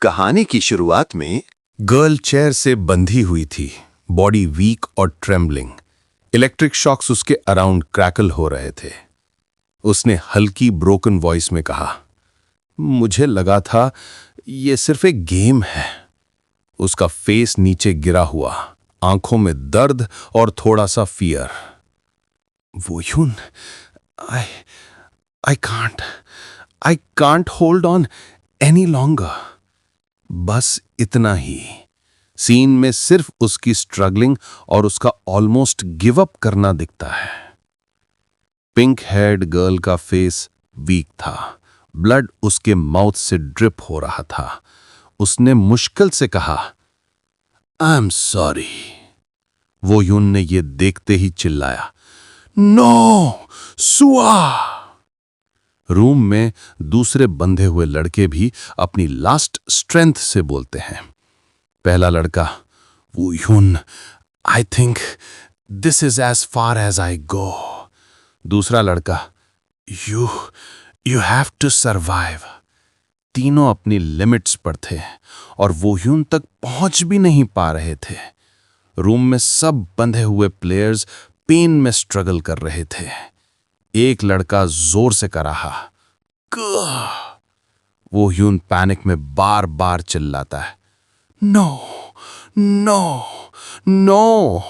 कहानी की शुरुआत में गर्ल चेयर से बंधी हुई थी, बॉडी वीक और ट्रेम्बलिंग। इलेक्ट्रिक शॉक्स उसके अराउंड क्रैकल हो रहे थे। उसने हल्की ब्रोकन वॉइस में कहा, मुझे लगा था ये सिर्फ एक गेम है। उसका फेस नीचे गिरा हुआ, आंखों में दर्द और थोड़ा सा फियर। वो यून, I can't hold on any longer. बस इतना ही। सीन में सिर्फ उसकी स्ट्रगलिंग और उसका ऑलमोस्ट गिव अप करना दिखता है। पिंक हेयर्ड गर्ल का फेस वीक था, ब्लड उसके माउथ से ड्रिप हो रहा था। उसने मुश्किल से कहा, आई एम सॉरी। वो यून ने यह देखते ही चिल्लाया, नो सुआ। रूम में दूसरे बंधे हुए लड़के भी अपनी लास्ट स्ट्रेंथ से बोलते हैं। पहला लड़का, वो यून, I think this is as far as I go. दूसरा लड़का, यू हैव टू सर्वाइव। तीनों अपनी लिमिट्स पर थे और वो यून तक पहुंच भी नहीं पा रहे थे। रूम में सब बंधे हुए प्लेयर्स पेन में स्ट्रगल कर रहे थे। एक लड़का जोर से कर रहा, वो यून पैनिक में बार बार चिल्लाता है, नो नो नो।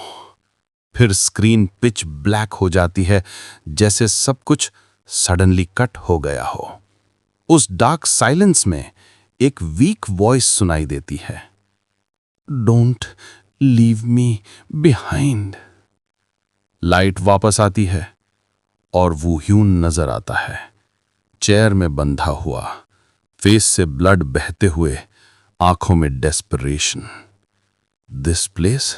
फिर स्क्रीन पिच ब्लैक हो जाती है, जैसे सब कुछ सडनली कट हो गया हो। उस डार्क साइलेंस में एक वीक वॉइस सुनाई देती है, don't leave me behind. Light वापस आती है और वो ह्यून नजर आता है, चेयर में बंधा हुआ, फेस से ब्लड बहते हुए, आंखों में डेस्परेशन। This place.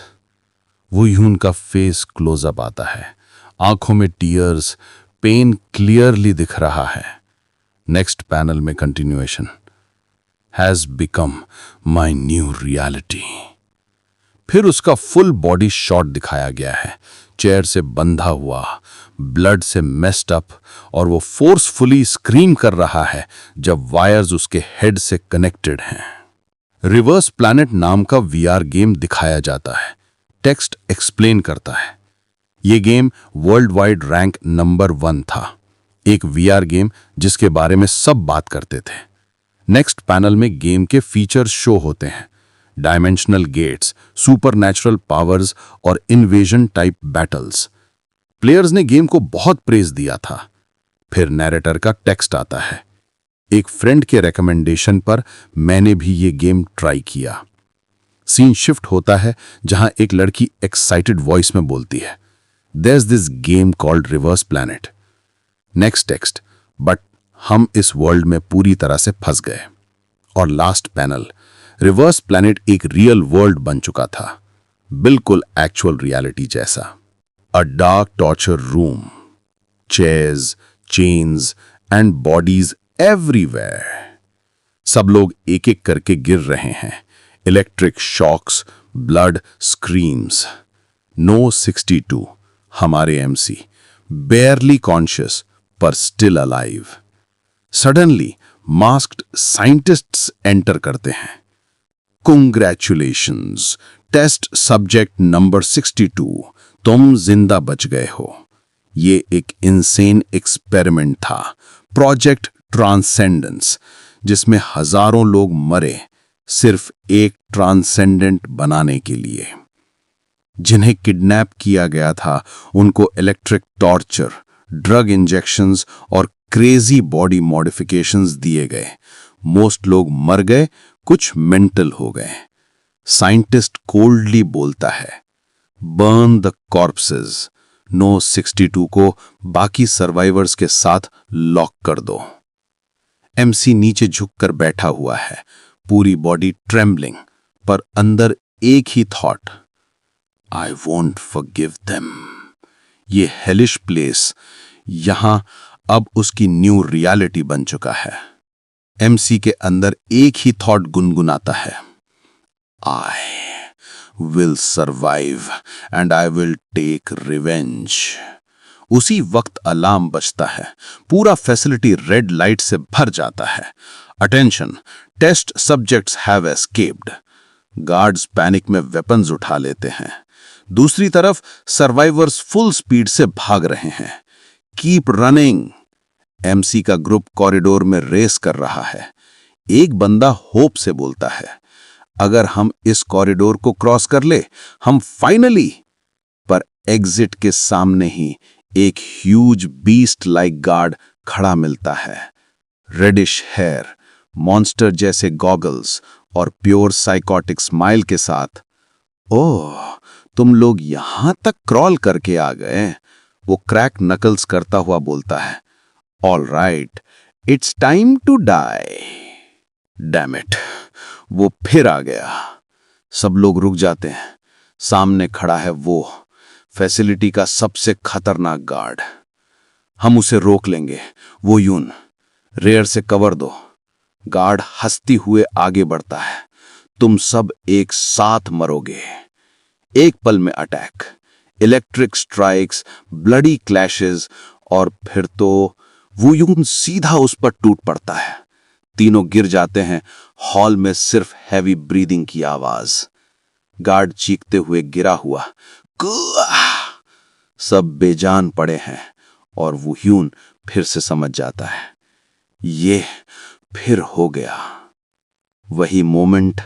वो ह्यून का फेस क्लोजअप आता है, आंखों में टीयर्स, पेन क्लियरली दिख रहा है। नेक्स्ट पैनल में continuation, has become my new reality. फिर उसका फुल बॉडी शॉट दिखाया गया है, चेयर से बंधा हुआ, ब्लड से मेस्ड अप, और वो फोर्सफुली स्क्रीम कर रहा है जब वायर्स उसके हेड से कनेक्टेड हैं। रिवर्स प्लैनेट नाम का वीआर गेम दिखाया जाता है। टेक्स्ट एक्सप्लेन करता है, ये game world wide rank number 1 था। एक वीआर गेम जिसके बारे में सब बात करते थे। नेक्स्ट पैनल में गेम के फीचर्स शो होते हैं, डायमेंशनल गेट्स, सुपरनैचुरल पावर्स और इन्वेजन टाइप बैटल्स। प्लेयर्स ने गेम को बहुत प्रेज दिया था। फिर नैरेटर का टेक्स्ट आता है, एक फ्रेंड के रेकमेंडेशन पर मैंने भी ये गेम ट्राई किया। सीन शिफ्ट होता है जहां एक लड़की एक्साइटेड वॉइस में बोलती है, there is this game called reverse planet. Next text, but हम इस वर्ल्ड में पूरी तरह से फंस गए। और लास्ट पैनल, रिवर्स प्लैनेट एक रियल वर्ल्ड बन चुका था, बिल्कुल एक्चुअल रियलिटी जैसा। A dark torture room, chairs, chains and bodies everywhere. सब लोग एक एक करके गिर रहे हैं। Electric shocks, blood, screams. No 62, हमारे एमसी, बेयरली कॉन्शियस पर still alive. Suddenly masked scientists enter करते हैं। Congratulations, टेस्ट सब्जेक्ट नंबर 62, तुम जिंदा बच गए हो। ये एक इंसेन एक्सपेरिमेंट था, प्रोजेक्ट ट्रांसेंडेंस, जिसमें हजारों लोग मरे सिर्फ एक ट्रांसेंडेंट बनाने के लिए। जिन्हें किडनैप किया गया था उनको इलेक्ट्रिक टॉर्चर, ड्रग इंजेक्शंस और क्रेजी बॉडी मॉडिफिकेशंस दिए गए। मोस्ट लोग मर गए, कुछ मेंटल हो गए। साइंटिस्ट कोल्डली बोलता है, बर्न द कॉर्प्सेस। नो 62 को बाकी सर्वाइवर्स के साथ लॉक कर दो। एमसी नीचे झुककर बैठा हुआ है, पूरी बॉडी ट्रेम्बलिंग, पर अंदर एक ही thought, I won't forgive them. ये हेलिश प्लेस यहां अब उसकी न्यू रियलिटी बन चुका है। एमसी के अंदर एक ही थॉट गुनगुनाता है, I will survive and I will take revenge. उसी वक्त अलार्म बजता है, पूरा फैसिलिटी रेड लाइट से भर जाता है। Attention, test subjects have escaped. Guards panic में वेपन्स उठा लेते हैं। दूसरी तरफ सर्वाइवर्स फुल स्पीड से भाग रहे हैं। Keep running. एमसी का ग्रुप कॉरिडोर में रेस कर रहा है। एक बंदा होप से बोलता है, अगर हम इस कॉरिडोर को क्रॉस कर ले, हम फाइनली। पर एग्जिट के सामने ही एक ह्यूज बीस्ट लाइक गार्ड खड़ा मिलता है। रेडिश हेयर, मॉन्स्टर जैसे गॉगल्स और प्योर साइकोटिक स्माइल के साथ। ओह, तुम लोग यहां तक क्रॉल करके आ गए, वो क्रैक नकल्स करता हुआ बोलता है। All right, it's time to die. Damn it, वो फिर आ गया। सब लोग रुक जाते हैं। सामने खड़ा है वो फैसिलिटी का सबसे खतरनाक गार्ड। हम उसे रोक लेंगे, वो यून। रेयर से कवर दो। गार्ड हंसती हुए आगे बढ़ता है। तुम सब एक साथ मरोगे। एक पल में attack, electric strikes, bloody clashes, और फिर तो वो यून सीधा उस पर टूट पड़ता है। तीनों गिर जाते हैं। हॉल में सिर्फ हैवी ब्रीदिंग की आवाज। गार्ड चीखते हुए गिरा हुआ। सब बेजान पड़े हैं और वो ह्यून फिर से समझ जाता है, ये फिर हो गया। वही मोमेंट,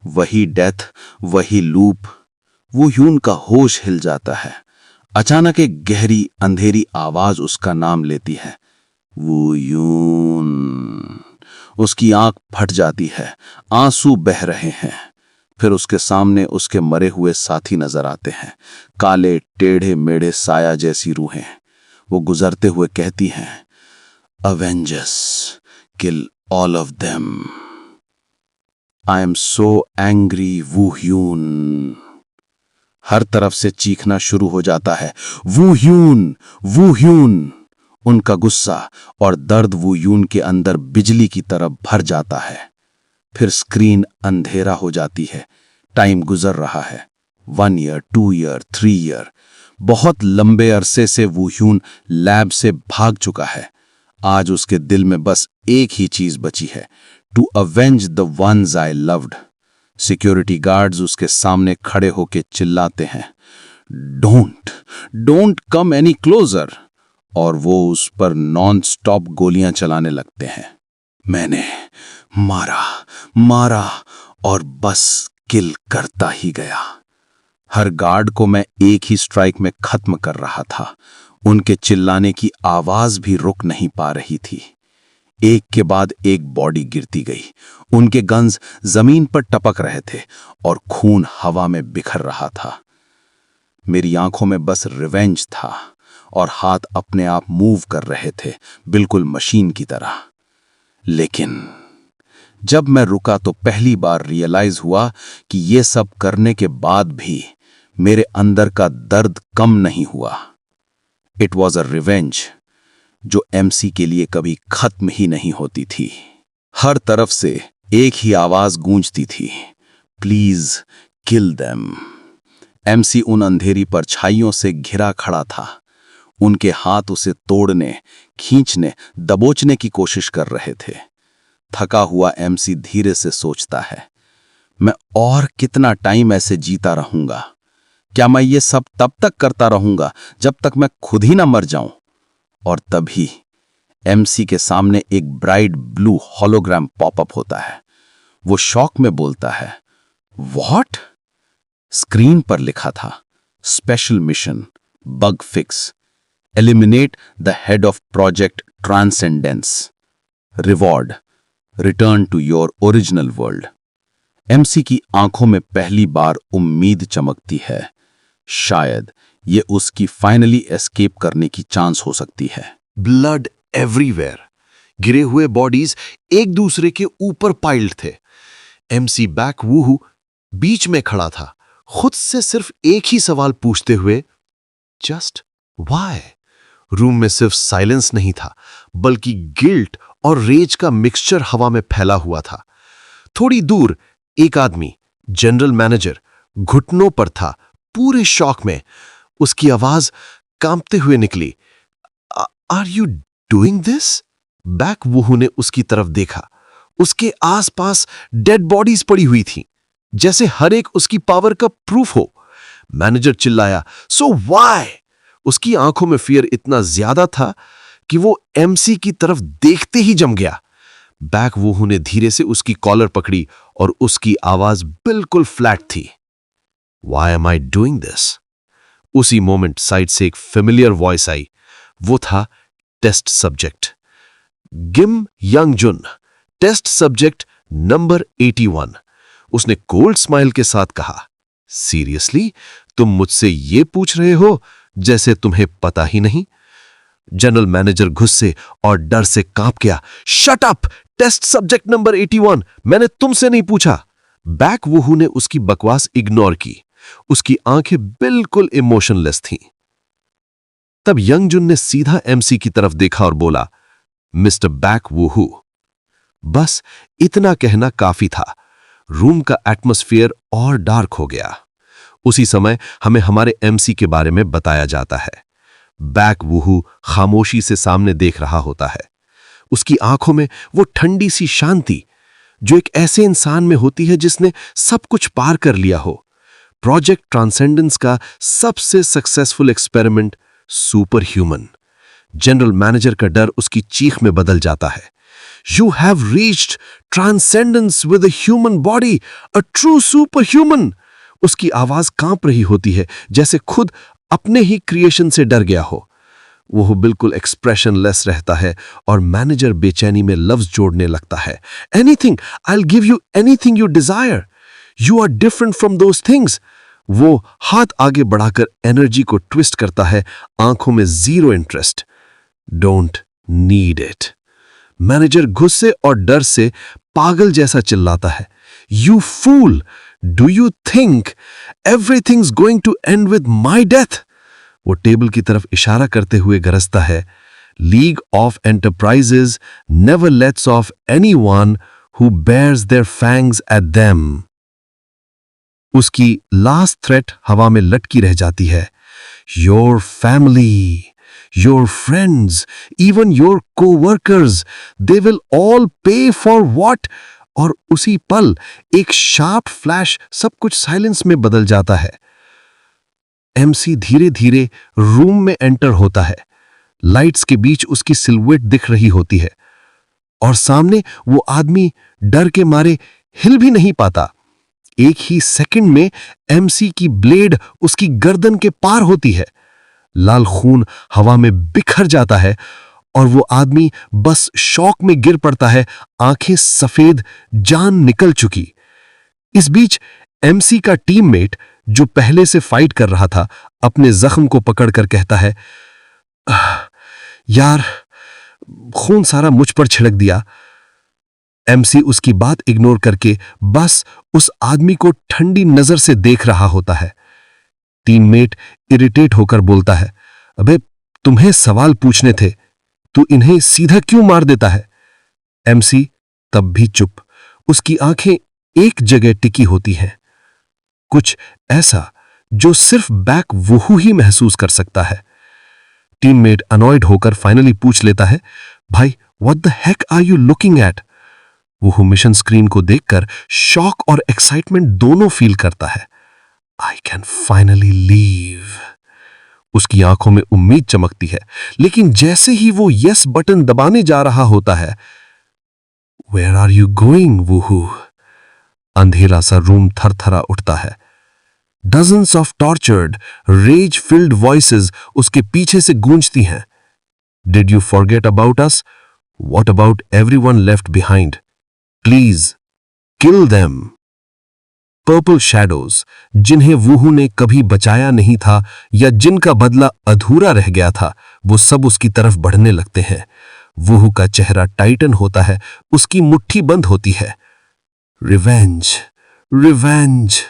वही डेथ, वही लूप। वो ह्यून का होश हिल जाता है। अचानक एक गहरी अंधेरी आवाज उसका नाम लेती है, वो ह्यून। उसकी आंख फट जाती है, आंसू बह रहे हैं। फिर उसके सामने उसके मरे हुए साथी नजर आते हैं, काले टेढ़े मेढ़े साया जैसी रूहें। वो गुजरते हुए कहती हैं, Avengers, kill all of them. I am so angry, Woo Hyun. हर तरफ से चीखना शुरू हो जाता है, वू ह्यून, वू ह्यून। उनका गुस्सा और दर्द वो यून के अंदर बिजली की तरह भर जाता है। फिर स्क्रीन अंधेरा हो जाती है। टाइम गुजर रहा है। 1 ईयर, 2 ईयर, 3 ईयर। बहुत लंबे अरसे से वो ह्यून लैब से भाग चुका है। आज उसके दिल में बस एक ही चीज बची है, to avenge the ones I loved. Security guards उसके सामने खड़े होके चिल्लाते हैं, डोंट कम एनी क्लोजर। और वो उस पर नॉन स्टॉप गोलियां चलाने लगते हैं। मैंने मारा और बस किल करता ही गया। हर गार्ड को मैं एक ही स्ट्राइक में खत्म कर रहा था। उनके चिल्लाने की आवाज भी रुक नहीं पा रही थी। एक के बाद एक बॉडी गिरती गई। उनके गन्स जमीन पर टपक रहे थे और खून हवा में बिखर रहा था। मेरी आंखों में बस रिवेंज था और हाथ अपने आप मूव कर रहे थे, बिल्कुल मशीन की तरह। लेकिन जब मैं रुका तो पहली बार रियलाइज हुआ कि ये सब करने के बाद भी मेरे अंदर का दर्द कम नहीं हुआ। इट वॉज अ रिवेंज जो एमसी के लिए कभी खत्म ही नहीं होती थी। हर तरफ से एक ही आवाज गूंजती थी, प्लीज किल देम। एमसी उन अंधेरी परछाइयों से घिरा खड़ा था। उनके हाथ उसे तोड़ने, खींचने, दबोचने की कोशिश कर रहे थे। थका हुआ एमसी धीरे से सोचता है, मैं और कितना टाइम ऐसे जीता रहूंगा? क्या मैं ये सब तब तक करता रहूंगा जब तक मैं खुद ही ना मर जाऊं? और तभी एमसी के सामने एक ब्राइट ब्लू होलोग्राम पॉपअप होता है। वो शॉक में बोलता है, व्हाट? स्क्रीन पर लिखा था, special mission, bug fix, eliminate the head of project transcendence, reward, return to your original world. MC की आंखों में पहली बार उम्मीद चमकती है। शायद ये उसकी फाइनली एस्केप करने की चांस हो सकती है। Blood everywhere. गिरे हुए बॉडीज एक दूसरे के ऊपर पाइल्ड थे। एमसी बैक वूहू बीच में खड़ा था, खुद से सिर्फ एक ही सवाल पूछते हुए, जस्ट व्हाई? रूम में सिर्फ साइलेंस नहीं था, बल्कि गिल्ट और रेज का मिक्सचर हवा में फैला हुआ था। थोड़ी दूर एक आदमी, जनरल मैनेजर, घुटनों पर था, पूरे शॉक में। उसकी आवाज कांपते हुए निकली, are you doing this? Back Wuhu ने उसकी तरफ देखा उसके आसपास डेड बॉडीज पड़ी हुई थी, जैसे हर एक उसकी पावर का प्रूफ हो। मैनेजर चिल्लाया, सो व्हाई? उसकी आंखों में फियर इतना ज्यादा था कि वो एमसी की तरफ देखते ही जम गया। बैक वूहू ने धीरे से उसकी कॉलर पकड़ी और उसकी आवाज बिल्कुल फ्लैट थी। Why am I doing this? उसी मोमेंट साइड से एक फेमिलियर वॉइस आई। वो था टेस्ट सब्जेक्ट गिम यंगजुन, टेस्ट सब्जेक्ट नंबर 81। उसने कोल्ड स्माइल के साथ कहा, सीरियसली तुम मुझसे ये पूछ रहे हो जैसे तुम्हें पता ही नहीं। जनरल मैनेजर गुस्से और डर से कांप गया। Shut up! Test subject number 81, मैंने तुमसे नहीं पूछा। बैक वूहू ने उसकी बकवास इग्नोर की। उसकी आंखें बिल्कुल इमोशनलेस थीं। तब यंगजुन ने सीधा एमसी की तरफ देखा और बोला, मिस्टर बैक वूहू। बस इतना कहना काफी था। रूम का एटमॉस्फेयर और डार्क हो गया। उसी समय हमें हमारे एमसी के बारे में बताया जाता है। बैक वूहू खामोशी से सामने देख रहा होता है। उसकी आंखों में वो ठंडी सी शांति जो एक ऐसे इंसान में होती है जिसने सब कुछ पार कर लिया हो। प्रोजेक्ट ट्रांसेंडेंस का सबसे successful experiment, super human. General manager का डर उसकी चीख में बदल जाता है। You have reached transcendence with a human body, a true super human. उसकी आवाज कांप रही होती है, जैसे खुद अपने ही क्रिएशन से डर गया हो। वो बिल्कुल एक्सप्रेशनलेस रहता है और मैनेजर बेचैनी में लफ्ज जोड़ने लगता है। Anything, I will give you anything you desire. You are different from those things. वो हाथ आगे बढ़ाकर एनर्जी को ट्विस्ट करता है, आंखों में zero interest. Don't need it. Manager गुस्से और डर से पागल जैसा चिल्लाता है, you fool! Do you think everything's going to end with my death? वो टेबल की तरफ इशारा करते हुए गरजता है, league of enterprises never lets off anyone who bears their fangs at them. उसकी लास्ट थ्रेट हवा में लटकी रह जाती है। Your family, your friends, even your coworkers, they will all पे फॉर व्हाट? और उसी पल एक शार्प फ्लैश सब कुछ साइलेंस में बदल जाता है। एमसी धीरे धीरे रूम में एंटर होता है। लाइट्स के बीच उसकी सिलुएट दिख रही होती है और सामने वो आदमी डर के मारे हिल भी नहीं पाता। एक ही सेकंड में एमसी की ब्लेड उसकी गर्दन के पार होती है। लाल खून हवा में बिखर जाता है और वो आदमी बस शॉक में गिर पड़ता है, आंखें सफेद, जान निकल चुकी। इस बीच एमसी का टीममेट जो पहले से फाइट कर रहा था, अपने जख्म को पकड़कर कहता है, यार, खून सारा मुझ पर छिड़क दिया। एमसी उसकी बात इग्नोर करके बस उस आदमी को ठंडी नजर से देख रहा होता है। टीममेट इरिटेट होकर बोलता है, अबे तुम्हें सवाल पूछने थे, तू इन्हें सीधा क्यों मार देता है? एमसी तब भी चुप, उसकी आंखें एक जगह टिकी होती हैं। कुछ ऐसा जो सिर्फ बैक वूहू ही महसूस कर सकता है। टीममेट अनॉयड होकर फाइनली पूछ लेता है, भाई, what the heck are you looking at? Wuhu mission screen को देखकर शॉक और एक्साइटमेंट दोनों फील करता है। I can finally leave. उसकी आंखों में उम्मीद चमकती है, लेकिन जैसे ही वो यस बटन दबाने जा रहा होता है, where are you going Wuhu? अंधेरा सा रूम थरथरा उठता है। Dozens of tortured, rage filled voices उसके पीछे से गूंजती हैं। Did you forget about us? What about everyone left behind? Please kill them. Purple shadows, जिन्हें वूहू ने कभी बचाया नहीं था या जिनका बदला अधूरा रह गया था, वो सब उसकी तरफ बढ़ने लगते हैं। वूहू का चेहरा टाइटन होता है, उसकी मुट्ठी बंद होती है। Revenge, revenge.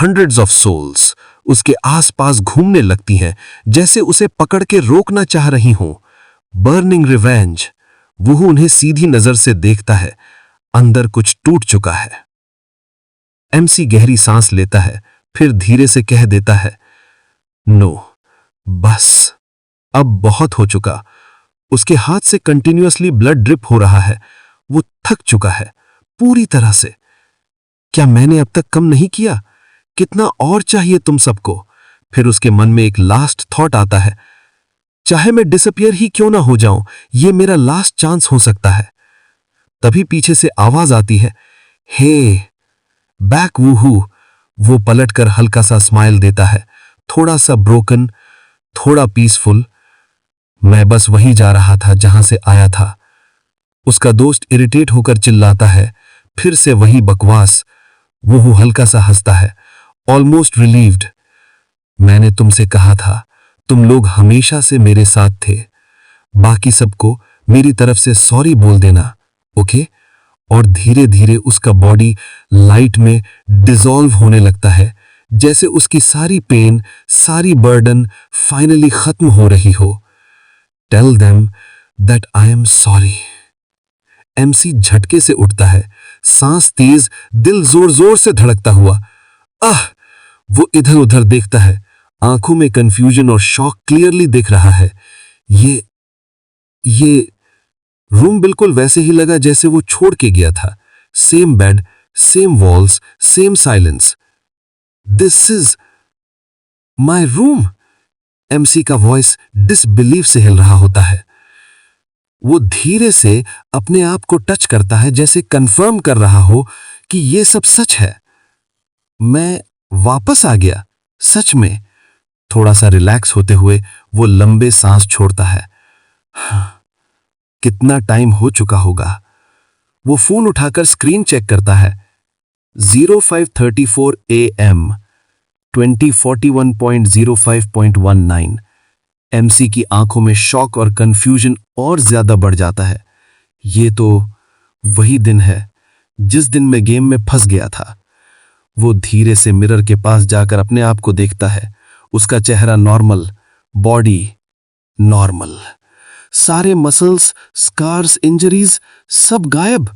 Hundreds of souls उसके आसपास घूमने लगती हैं, जैसे उसे पकड़ के रोकना चाह रही हों। Burning revenge. वूहू उन्हें सीधी नजर से देखता है, अंदर कुछ टूट चुका है। एमसी गहरी सांस लेता है, फिर धीरे से कह देता है, नो, बस अब बहुत हो चुका। उसके हाथ से कंटिन्यूअसली ब्लड ड्रिप हो रहा है वो थक चुका है पूरी तरह से। क्या मैंने अब तक कम नहीं किया? कितना और चाहिए तुम सबको? फिर उसके मन में एक लास्ट थॉट आता है, चाहे मैं डिसअपियर ही क्यों ना हो जाऊं, ये मेरा लास्ट चांस हो सकता है। तभी पीछे से आवाज आती है, हे बैक वूहू। वो पलटकर हल्का सा स्माइल देता है, थोड़ा सा ब्रोकन, थोड़ा पीसफुल। मैं बस वहीं जा रहा था जहां से आया था। उसका दोस्त इरिटेट होकर चिल्लाता है, फिर से वही बकवास। वो हल्का सा हंसता है, ऑलमोस्ट रिलीव्ड। मैंने तुमसे कहा था, तुम लोग हमेशा से मेरे साथ थे। बाकी सबको मेरी तरफ से सॉरी बोल देना, ओके? और धीरे धीरे उसका बॉडी लाइट में डिसॉल्व होने लगता है, जैसे उसकी सारी पेन, सारी बर्डन फाइनली खत्म हो रही हो। Tell them that I am sorry. MC झटके से उठता है, सांस तेज, दिल जोर जोर से धड़कता हुआ। आह! वो इधर उधर देखता है, आंखों में कंफ्यूजन और शॉक क्लियरली दिख रहा है। ये रूम बिल्कुल वैसे ही लगा जैसे वो छोड़ के गया था। Same bed, same walls, same silence. This is my room. MC का वॉइस डिसबिलीव से हिल रहा होता है। वो धीरे से अपने आप को टच करता है, जैसे कंफर्म कर रहा हो कि ये सब सच है। मैं वापस आ गया, सच में। थोड़ा सा रिलैक्स होते हुए वो लंबे सांस छोड़ता है। कितना टाइम हो चुका होगा? वो फोन उठाकर स्क्रीन चेक करता है। 0534 AM, 2041.05.19। एमसी की आंखों में शॉक और कंफ्यूजन और ज्यादा बढ़ जाता है। ये तो वही दिन है जिस दिन मैं गेम में फंस गया था। वो धीरे से मिरर के पास जाकर अपने आप को देखता है। उसका चेहरा नॉर्मल, बॉडी नॉर्मल, सारे मसल्स, स्कार्स, इंजरीज सब गायब।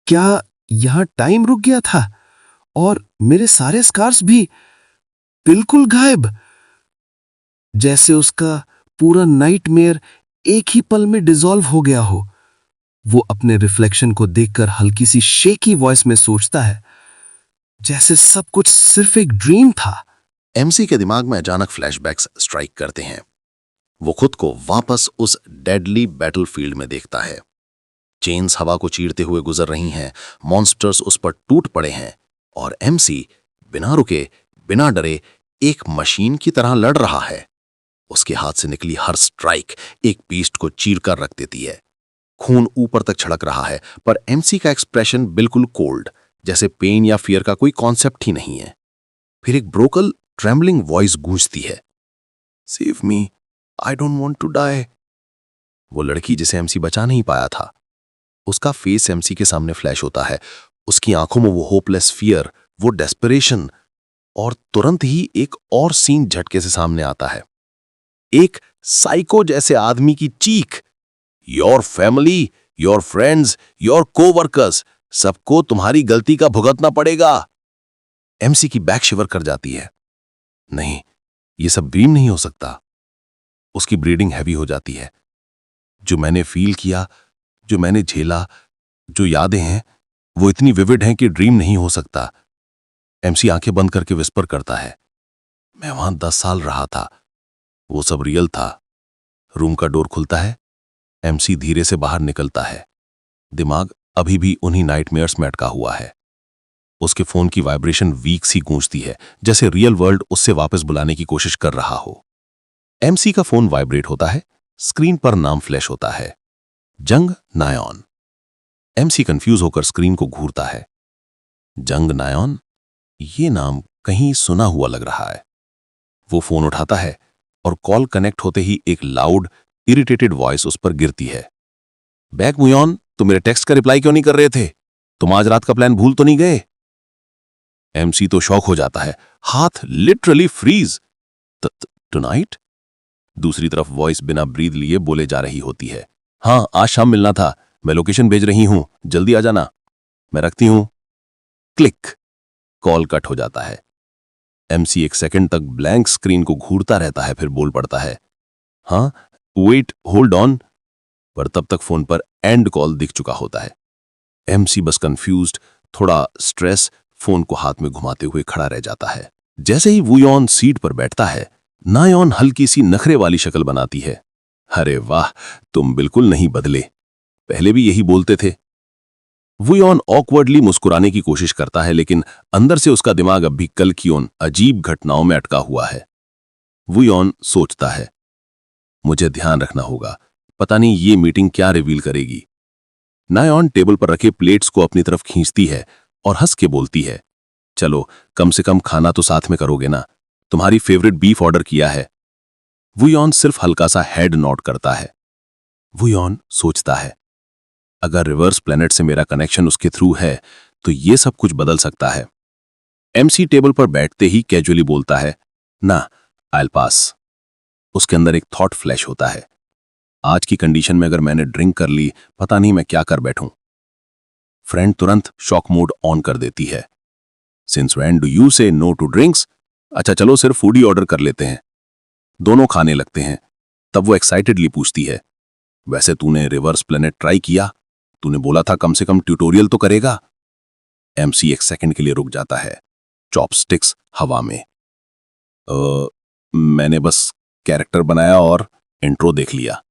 क्या यहां टाइम रुक गया था? और मेरे सारे स्कार्स भी बिल्कुल गायब, जैसे उसका पूरा नाइटमेयर एक ही पल में डिसॉल्व हो गया हो। वो अपने रिफ्लेक्शन को देखकर हल्की सी शेकी वॉइस में सोचता है, जैसे सब कुछ सिर्फ एक ड्रीम था। एमसी के दिमाग में अचानक फ्लैशबैक्स स्ट्राइक करते हैं। वो खुद को वापस उस डेडली बैटलफील्ड में देखता है। चेन्स हवा को चीरते हुए गुजर रही हैं, मॉन्स्टर्स उस पर टूट पड़े हैं और एमसी बिना रुके, बिना डरे एक मशीन की तरह लड़ रहा है। उसके हाथ से निकली हर स्ट्राइक एक बीस्ट को चीर कर रख देती है। खून ऊपर तक छिड़क रहा है, पर एमसी का एक्सप्रेशन बिल्कुल कोल्ड, जैसे पेन या फियर का कोई कॉन्सेप्ट ही नहीं है। फिर एक ब्रोकन ट्रेम्बलिंग वॉइस गूंजती है, save me, I don't want to die. वो लड़की जिसे एमसी बचा नहीं पाया था, उसका फेस एमसी के सामने फ्लैश होता है। उसकी आंखों में वो होपलेस फियर, वो डेस्परेशन, और तुरंत ही एक और सीन झटके से सामने आता है। एक साइको जैसे आदमी की चीख, your family, your friends, your coworkers, सबको तुम्हारी गलती का भुगतना पड़ेगा। एमसी की बैक शिवर कर जाती है। नहीं, ये सब ड्रीम नहीं हो सकता। उसकी ब्रीडिंग हैवी हो जाती है। जो मैंने फील किया, जो मैंने झेला, जो यादें हैं, वो इतनी विविड हैं कि ड्रीम नहीं हो सकता। एमसी आंखें बंद करके विस्पर करता है, मैं वहां 10 साल रहा था, वो सब रियल था। रूम का डोर खुलता है, एमसी धीरे से बाहर निकलता है। दिमाग अभी भी उन्हीं नाइटमेयर्स में अटका हुआ है। उसके फोन की वाइब्रेशन वीक सी गूंजती है, जैसे रियल वर्ल्ड उससे वापस बुलाने की कोशिश कर रहा हो। एमसी का फोन वाइब्रेट होता है, स्क्रीन पर नाम फ्लैश होता है, जंग नायॉन। एमसी कंफ्यूज होकर स्क्रीन को घूरता है। जंग नायॉन, ये नाम कहीं सुना हुआ लग रहा है। वो फोन उठाता है और कॉल कनेक्ट होते ही एक लाउड, इरिटेटेड वॉइस उस पर गिरती है। बैक मुयॉन, तुम मेरे टेक्स्ट का रिप्लाई क्यों नहीं कर रहे थे? तुम आज रात का प्लान भूल तो नहीं गए? एमसी तो शॉक हो जाता है, हाथ लिटरली फ्रीज। टुनाइट? दूसरी तरफ वॉइस बिना ब्रीद लिए बोले जा रही होती है, हाँ आज शाम मिलना था, मैं लोकेशन भेज रही हूं, जल्दी आ जाना, मैं रखती हूं। क्लिक, कॉल कट हो जाता है। एमसी एक सेकंड तक ब्लैंक स्क्रीन को घूरता रहता है, फिर बोल पड़ता है, हाँ वेट होल्ड ऑन। पर तब तक फोन पर एंड कॉल दिख चुका होता है। एमसी बस कंफ्यूज्ड, थोड़ा स्ट्रेस, फोन को हाथ में घुमाते हुए खड़ा रह जाता है। जैसे ही वुयॉन सीट पर बैठता है, नायोन हल्की सी नखरे वाली शक्ल बनाती है। अरे वाह, तुम बिल्कुल नहीं बदले, पहले भी यही बोलते थे। वुयॉन ऑकवर्डली मुस्कुराने की कोशिश करता है, लेकिन अंदर से उसका दिमाग अब भी कल की उन अजीब घटनाओं में अटका हुआ है। वुयॉन सोचता है, मुझे ध्यान रखना होगा, पता नहीं ये मीटिंग क्या रिवील करेगी। नायोन टेबल पर रखे प्लेट्स को अपनी तरफ खींचती है और हंस के बोलती है, चलो कम से कम खाना तो साथ में करोगे ना, तुम्हारी फेवरेट बीफ ऑर्डर किया है। वुयॉन सिर्फ हल्का सा हेड नॉड करता है। वुयॉन सोचता है, अगर रिवर्स प्लेनेट से मेरा कनेक्शन उसके थ्रू है तो ये सब कुछ बदल सकता है। एमसी टेबल पर बैठते ही कैजुअली बोलता है, ना, आइल पास। उसके अंदर एक थॉट फ्लैश होता है, आज की कंडीशन में अगर मैंने ड्रिंक कर ली, पता नहीं मैं क्या कर बैठूं। फ्रेंड तुरंत शॉक मोड ऑन कर देती है। सिंस व्हेन डू यू से नो टू ड्रिंक्स? अच्छा चलो सिर्फ फूड ही ऑर्डर कर लेते हैं। दोनों खाने लगते हैं। तब वो एक्साइटेडली पूछती है, वैसे तूने रिवर्स प्लेनेट ट्राई किया? तूने बोला था कम से कम ट्यूटोरियल तो करेगा। एमसी एक सेकंड के लिए रुक जाता है, चॉपस्टिक्स हवा में। मैंने बस कैरेक्टर बनाया और इंट्रो देख लिया।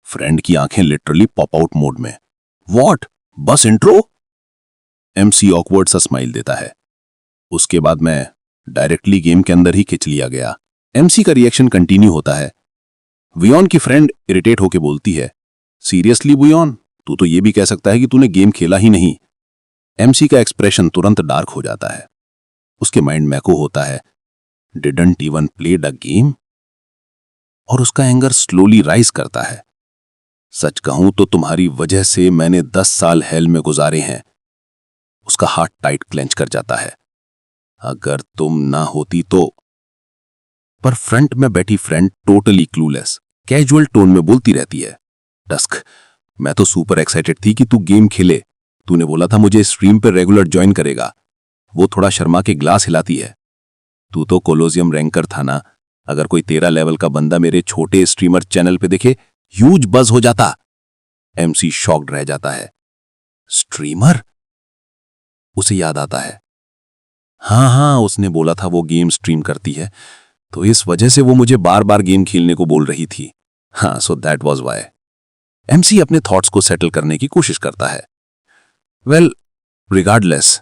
फ्रेंड की आंखें लिटरली पॉप आउट मोड में। व्हाट, बस इंट्रो? एमसी ऑकवर्ड सा स्माइल देता है। उसके बाद मैं डायरेक्टली गेम के अंदर ही खिंच लिया गया। एमसी का रिएक्शन कंटिन्यू होता है। वुयॉन की फ्रेंड इरिटेट होके बोलती है, सीरियसली वुयॉन, तू तो ये भी कह सकता है कि तूने गेम खेला ही नहीं। एमसी का एक्सप्रेशन तुरंत डार्क हो जाता है। उसके माइंड में एको होता है, didn't even played a game. और उसका एंगर स्लोली राइज करता है। सच कहूं तो तुम्हारी वजह से मैंने 10 साल हेल में गुजारे हैं। उसका हाथ टाइट क्लेंच कर जाता है। अगर तुम ना होती तो। पर फ्रंट में बैठी friend totally clueless, casual tone में बोलती रहती है, डस्क, मैं तो सुपर एक्साइटेड थी कि तू गेम खेले। तूने बोला था मुझे स्ट्रीम पर रेगुलर ज्वाइन करेगा। वो थोड़ा शर्मा के ग्लास हिलाती है। तू तो कोलोजियम रैंकर था ना, अगर कोई तेरा लेवल का बंदा मेरे छोटे स्ट्रीमर चैनल पे देखे, ह्यूज बज हो जाता। एमसी शॉक्ड रह जाता है। स्ट्रीमर? उसे याद आता है, हाँ, उसने बोला था वो गेम स्ट्रीम करती है, तो इस वजह से वो मुझे बार बार गेम खेलने को बोल रही थी। हाँ, so that was why. MC अपने थॉट्स को सेटल करने की कोशिश करता है। वेल, रिगार्डलेस,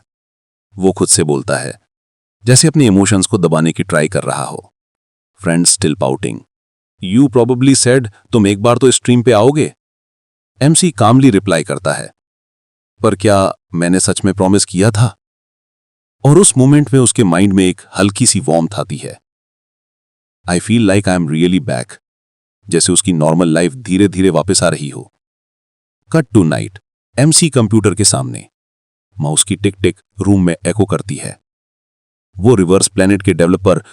वो खुद से बोलता है, जैसे अपने इमोशंस को दबाने की ट्राई कर रहा हो। Friend still pouting, you probably said तुम एक बार तो स्ट्रीम पे आओगे। एमसी कामली रिप्लाई करता है, पर क्या मैंने सच में प्रॉमिस किया था? और उस मोमेंट में उसके माइंड में एक हल्की सी वार्मथ आती है। I feel like I am really back, जैसे उसकी नॉर्मल लाइफ धीरे धीरे वापस आ रही हो। Cut to night, MC computer के सामने। माउस की टिक टिक रूम में एको करती है। वो रिवर्स प्लेनेट के डेवलपर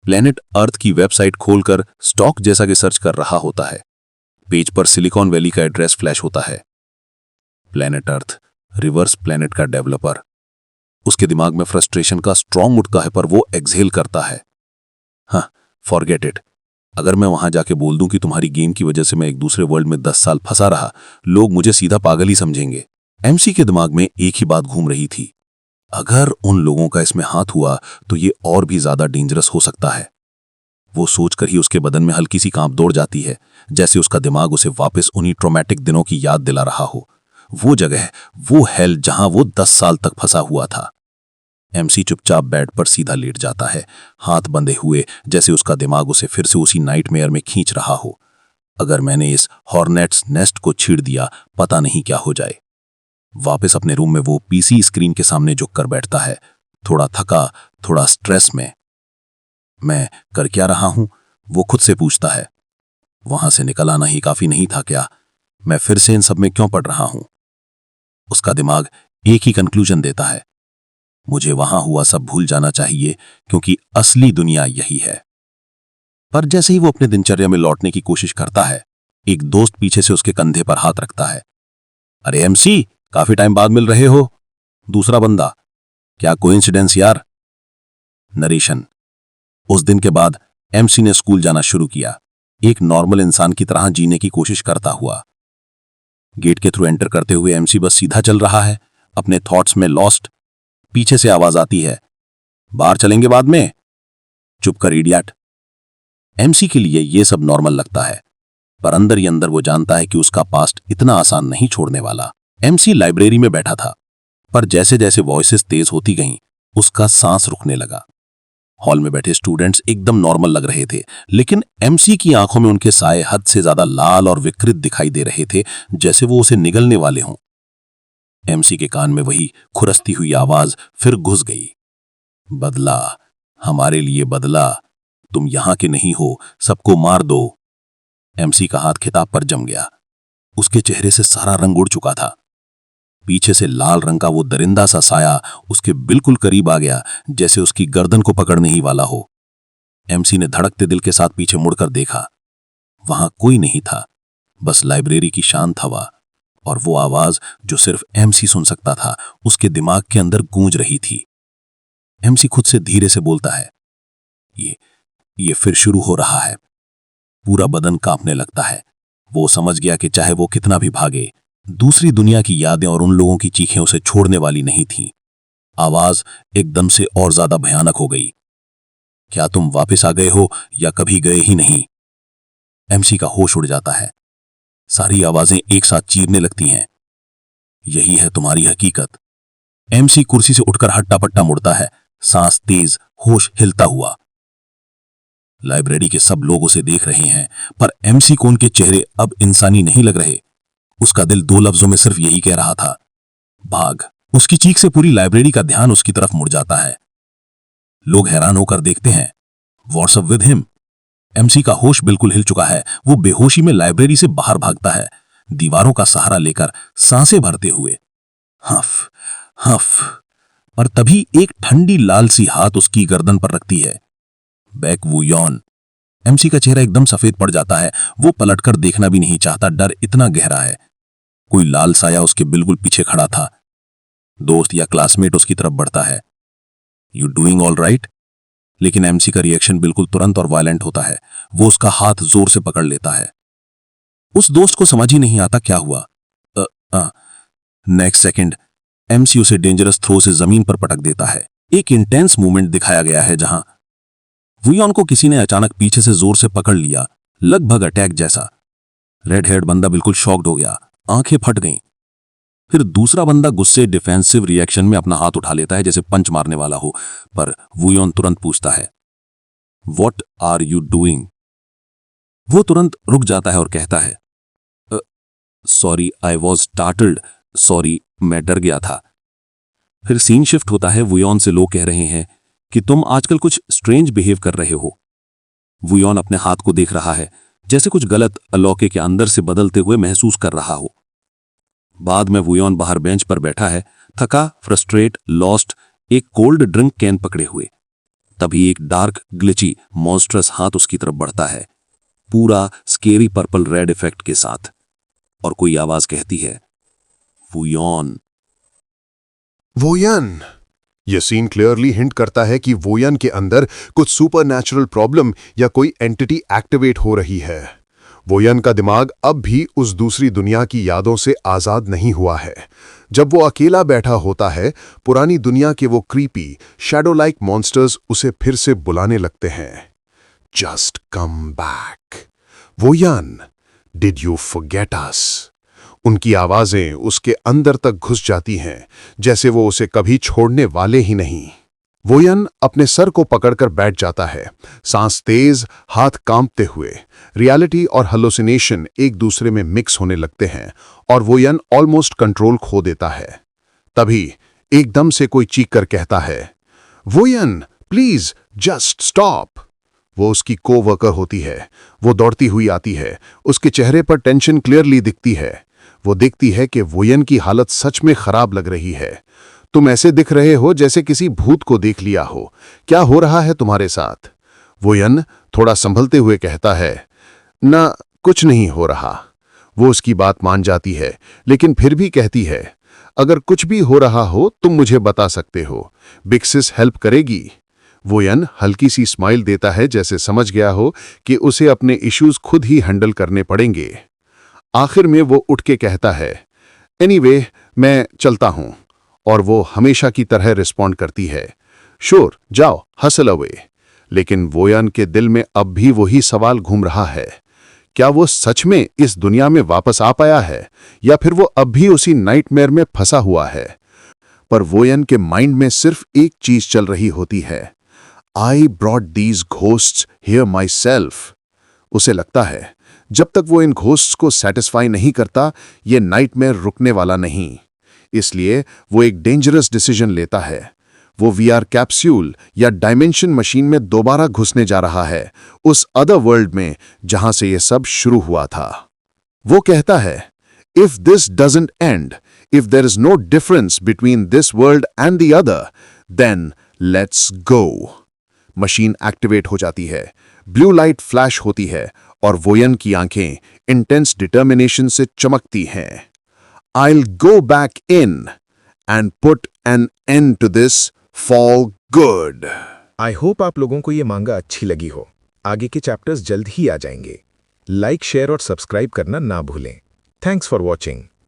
प्लेनेट अर्थ की वेबसाइट खोलकर स्टॉक जैसा कि सर्च कर रहा होता है। पेज पर सिलिकॉन वैली का एड्रेस फ्लैश होता है। प्लेनेट अर्थ, रिवर्स प्लेनेट का डेवलपर। उसके दिमाग में फ्रस्ट्रेशन का स्ट्रॉन्ग उठता है, पर वो एक्सहेल करता है। हाँ, फॉरगेट इट। अगर मैं वहां जाके बोल दूं कि तुम्हारी गेम की वजह से मैं एक दूसरे वर्ल्ड में 10 साल फंसा रहा, लोग मुझे सीधा पागल ही समझेंगे। एमसी के दिमाग में एक ही बात घूम रही थी, अगर उन लोगों का इसमें हाथ हुआ तो ये और भी ज्यादा डेंजरस हो सकता है। वो सोचकर ही उसके बदन में हल्की सी कांप दौड़ जाती है, जैसे उसका दिमाग उसे वापस उन्हीं ट्रॉमेटिक दिनों की याद दिला रहा हो। वो जगह, वो हेल जहां वो 10 साल तक फंसा हुआ था। एमसी चुपचाप बेड पर सीधा लेट जाता है, हाथ बंधे हुए, जैसे उसका दिमाग उसे फिर से उसी नाइटमेयर में खींच रहा हो। अगर मैंने इस हॉर्नेट्स नेस्ट को छीड़ दिया, पता नहीं क्या हो जाए। वापस अपने रूम में वो पीसी स्क्रीन के सामने झुककर बैठता है, थोड़ा थका, थोड़ा स्ट्रेस में। मैं कर क्या रहा हूं, वो खुद से पूछता है। वहां से निकल आना ही काफी नहीं था क्या? मैं फिर से इन सब में क्यों पड़ रहा हूं? उसका दिमाग एक ही कंक्लूजन देता है, मुझे वहां हुआ सब भूल जाना चाहिए, क्योंकि असली दुनिया यही है। पर जैसे ही वो अपने दिनचर्या में लौटने की कोशिश करता है, एक दोस्त पीछे से उसके कंधे पर हाथ रखता है। अरे एमसी, काफी टाइम बाद मिल रहे हो। दूसरा बंदा, क्या कोइंसिडेंस यार। नरेशन, उस दिन के बाद एमसी ने स्कूल जाना शुरू किया, एक नॉर्मल इंसान की तरह जीने की कोशिश करता हुआ। गेट के थ्रू एंटर करते हुए एमसी बस सीधा चल रहा है, अपने थॉट्स में लॉस्ट। पीछे से आवाज आती है, बाहर चलेंगे बाद में। चुप कर इडियट। एमसी के लिए यह सब नॉर्मल लगता है, पर अंदर ही अंदर वो जानता है कि उसका पास्ट इतना आसान नहीं छोड़ने वाला। एमसी लाइब्रेरी में बैठा था, पर जैसे जैसे वॉइसेस तेज होती गईं, उसका सांस रुकने लगा। हॉल में बैठे स्टूडेंट्स एकदम नॉर्मल लग रहे थे, लेकिन एमसी की आंखों में उनके साए हद से ज्यादा लाल और विकृत दिखाई दे रहे थे, जैसे वो उसे निगलने वाले हों। एमसी के कान में वही खुरसती हुई आवाज फिर घुस गई, बदला, हमारे लिए बदला, तुम यहां के नहीं हो, सबको मार दो। एमसी का हाथ खिताब पर जम गया। उसके चेहरे से सारा रंग उड़ चुका था। पीछे से लाल रंग का वो दरिंदा सा साया उसके बिल्कुल करीब आ गया, जैसे उसकी गर्दन को पकड़ने ही वाला हो। एमसी ने धड़कते दिल के साथ पीछे मुड़कर देखा। वहां कोई नहीं था, बस लाइब्रेरी की शांत हवा और वो आवाज जो सिर्फ एमसी सुन सकता था, उसके दिमाग के अंदर गूंज रही थी। एमसी खुद से धीरे से बोलता है, ये फिर शुरू हो रहा है। पूरा बदन कांपने लगता है। वो समझ गया कि चाहे वो कितना भी भागे, दूसरी दुनिया की यादें और उन लोगों की चीखें उसे छोड़ने वाली नहीं थीं। आवाज एकदम से और ज्यादा भयानक हो गई, क्या तुम वापस आ गए हो या कभी गए ही नहीं? एमसी का होश उड़ जाता है। सारी आवाजें एक साथ चीरने लगती हैं, यही है तुम्हारी हकीकत। एमसी कुर्सी से उठकर हट्टा पट्टा मुड़ता है, सांस तेज, होश हिलता हुआ। लाइब्रेरी के सब लोग उसे देख रहे हैं, पर एमसी को उनके चेहरे अब इंसानी नहीं लग रहे। उसका दिल दो लफ्जों में सिर्फ यही कह रहा था, भाग। उसकी चीख से पूरी लाइब्रेरी का ध्यान उसकी तरफ मुड़ जाता है। लोग हैरान होकर देखते हैं, what's up with him? MC का होश बिल्कुल हिल चुका है। वो बेहोशी में लाइब्रेरी से बाहर भागता है, दीवारों का सहारा लेकर, सांसें भरते हुए। हफ हफ। और तभी एक ठंडी लाल सी हाथ उसकी गर्दन पर रखती है। बैक वू यॉन। एमसी का चेहरा एकदम सफेद पड़ जाता है। वो पलटकर देखना भी नहीं चाहता, डर इतना गहरा है। कोई लाल साया उसके बिल्कुल पीछे खड़ा था। दोस्त या क्लासमेट उसकी तरफ बढ़ता है, यू डूइंग ऑल राइट? लेकिन एमसी का रिएक्शन बिल्कुल तुरंत और वायलेंट होता है। वो उसका हाथ जोर से पकड़ लेता है। उस दोस्त को समझ ही नहीं आता क्या हुआ। नेक्स्ट सेकंड एमसी उसे डेंजरस थ्रो से जमीन पर पटक देता है। एक इंटेंस मूवमेंट दिखाया गया है जहां वुयॉन को किसी ने अचानक पीछे से जोर से पकड़ लिया, लगभग अटैक जैसा। रेड हेड बंदा बिल्कुल शॉक्ड हो गया, आंखें फट गईं। फिर दूसरा बंदा गुस्से डिफेंसिव रिएक्शन में अपना हाथ उठा लेता है, जैसे पंच मारने वाला हो, पर वुयॉन तुरंत पूछता है, व्हाट आर यू डूइंग? वो तुरंत रुक जाता है और कहता है, sorry I was startled, sorry मैं डर गया था। फिर सीन शिफ्ट होता है। वुयॉन से लोग कह रहे हैं कि तुम आजकल कुछ स्ट्रेंज बिहेव कर रहे हो। वुयॉन अपने हाथ को देख रहा है, जैसे कुछ गलत अलौकिक के अंदर से बदलते हुए महसूस कर रहा हो। बाद में वुयॉन बाहर बेंच पर बैठा है, थका, फ्रस्ट्रेट, लॉस्ट, एक कोल्ड ड्रिंक कैन पकड़े हुए। तभी एक डार्क ग्लिची मॉन्स्ट्रस हाथ उसकी तरफ बढ़ता है, पूरा स्केरी पर्पल रेड इफेक्ट के साथ, और कोई आवाज कहती है, वुयॉन। वोयन। यह सीन क्लियरली हिंट करता है कि वोयन के अंदर कुछ सुपरनैचुरल प्रॉब्लम या कोई एंटिटी एक्टिवेट हो रही है। वोयन का दिमाग अब भी उस दूसरी दुनिया की यादों से आजाद नहीं हुआ है। जब वो अकेला बैठा होता है, पुरानी दुनिया के वो क्रीपी शैडो लाइक मॉन्स्टर्स उसे फिर से बुलाने लगते हैं, जस्ट कम बैक। वोयन, डिड यू फॉरगेट अस? उनकी आवाजें उसके अंदर तक घुस जाती हैं, जैसे वो उसे कभी छोड़ने वाले ही नहीं। वोयन अपने सर को पकड़कर बैठ जाता है, सांस तेज, हाथ कांपते हुए। रियलिटी और हेलुसिनेशन एक दूसरे में मिक्स होने लगते हैं और वोयन ऑलमोस्ट कंट्रोल खो देता है। तभी एकदम से कोई चीख कर कहता है, वोयन प्लीज जस्ट स्टॉप। वो उसकी कोवर्कर होती है। वो दौड़ती हुई आती है, उसके चेहरे पर टेंशन क्लियरली दिखती है। वो देखती है कि वोयन की हालत सच में खराब लग रही है। तुम ऐसे दिख रहे हो जैसे किसी भूत को देख लिया हो, क्या हो रहा है तुम्हारे साथ? वोयन थोड़ा संभलते हुए कहता है, ना कुछ नहीं हो रहा। वो उसकी बात मान जाती है, लेकिन फिर भी कहती है, अगर कुछ भी हो रहा हो तुम मुझे बता सकते हो, बिक्सिस हेल्प करेगी। वोयन हल्की सी स्माइल देता है, जैसे समझ गया हो कि उसे अपने इश्यूज खुद ही हैंडल करने पड़ेंगे। आखिर में वो उठ के कहता है, एनीवे, मैं चलता हूं। और वो हमेशा की तरह रिस्पॉन्ड करती है, श्योर, जाओ, हसल अवे। लेकिन वोयन के दिल में अब भी वही सवाल घूम रहा है, क्या वो सच में इस दुनिया में वापस आ पाया है या फिर वो अब भी उसी नाइटमेयर में फंसा हुआ है। पर वोयन के माइंड में सिर्फ एक चीज चल रही होती है, I brought these ghosts here my self. उसे लगता है जब तक वो इन घोस्ट्स को सेटिस्फाई नहीं करता, ये नाइटमेयर रुकने वाला नहीं। इसलिए वो एक डेंजरस डिसीजन लेता है। वो वीआर कैप्सूल या डायमेंशन मशीन में दोबारा घुसने जा रहा है, उस अदर वर्ल्ड में जहां से ये सब शुरू हुआ था। वो कहता है, if this doesn't end, if there is no difference between this world and the other, then let's go. Machine activate हो जाती है, ब्लू लाइट फ्लैश होती है और वोयन की आंखें इंटेंस डिटर्मिनेशन से चमकती हैं। I'll go back in and put an end to this for good. I hope आप लोगों को ये मांगा अच्छी लगी हो। आगे के चैप्टर्स जल्द ही आ जाएंगे। लाइक, शेयर और सब्सक्राइब करना ना भूलें। Thanks for watching.